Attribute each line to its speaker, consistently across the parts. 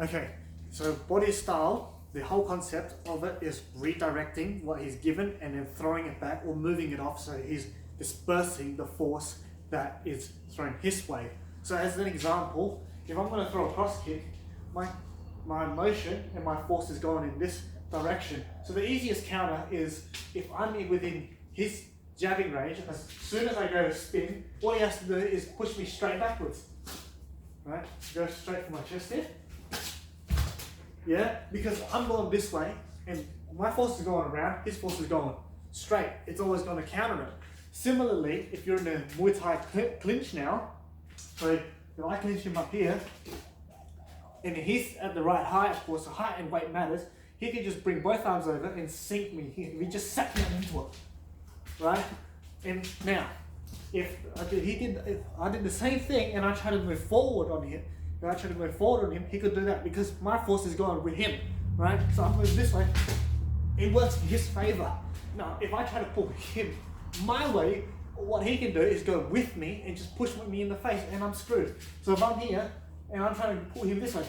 Speaker 1: Okay, so body style, the whole concept of it is redirecting what he's given and then throwing it back or moving it off, so he's dispersing the force that is thrown his way. So as an example, if I'm going to throw a cross kick, my motion and my force is going in this direction. So the easiest counter is if I'm within his jabbing range, as soon as I go to spin, all he has to do is push me straight backwards. Right? Go straight for my chest here. Yeah, because I'm going this way and my force is going around, his force is going straight. It's always going to counter it. Similarly, if you're in a Muay Thai clinch now, so if I clinch him up here, and he's at the right height, of course, so height and weight matters, he can just bring both arms over and sink me here. He just sat me into it, right? And now, if I did the same thing and I try to move forward on him, he could do that because my force is going with him, right? So I'm moving this way, it works in his favor. Now, if I try to pull him my way, what he can do is go with me and just push me in the face and I'm screwed. So if I'm here and I'm trying to pull him this way,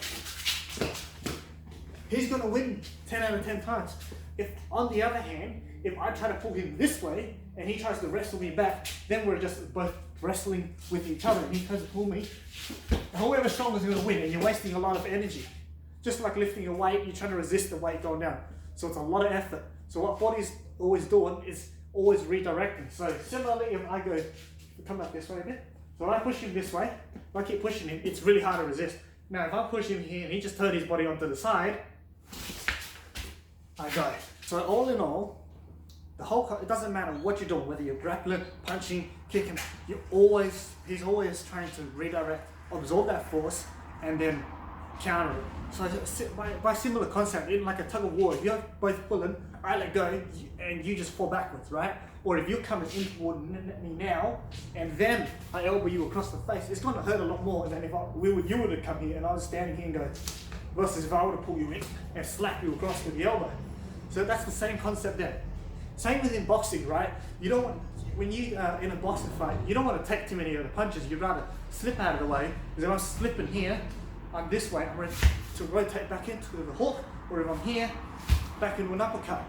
Speaker 1: he's going to win 10 out of 10 times. If on the other hand, if I try to pull him this way and he tries to wrestle me back, then we're just both wrestling with each other and he tries to pull me. Whoever's stronger is going to win and you're wasting a lot of energy. Just like lifting a weight, you're trying to resist the weight going down. So it's a lot of effort. So what Bodhi's always doing is always redirecting. So similarly, if I come up this way a bit, so I push him this way, if I keep pushing him, it's really hard to resist. Now if I push him here and he just turned his body onto the side, I go. So all in all, it doesn't matter what you're doing, whether you're grappling, punching, kicking, he's always trying to redirect, absorb that force, and then counter it. So by similar concept, in like a tug of war, if you're both pulling, I let go, and you just fall backwards, right? Or if you're coming in toward me now, and then I elbow you across the face, it's going to hurt a lot more than if you would have come here and I was standing here and go, versus if I would have pulled you in and slapped you across with the elbow. So that's the same concept there. Same within boxing, right? You don't want, when you in a boxing fight, you don't want to take too many of the punches. You'd rather slip out of the way. Because if I'm slipping here, I'm this way, I'm ready to rotate back into the hook, or if I'm here, back into an uppercut.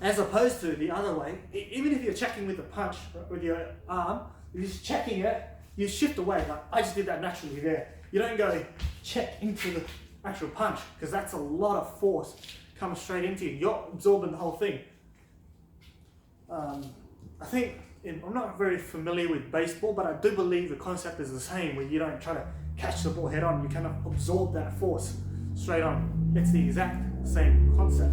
Speaker 1: As opposed to the other way, even if you're checking with the punch, with your arm, if you're checking it, you shift away. Like I just did that naturally there. You don't go check into the actual punch, because that's a lot of force coming straight into you. You're absorbing the whole thing. I think, I'm not very familiar with baseball, but I do believe the concept is the same, where you don't try to catch the ball head on, you kind of absorb that force straight on. It's the exact same concept.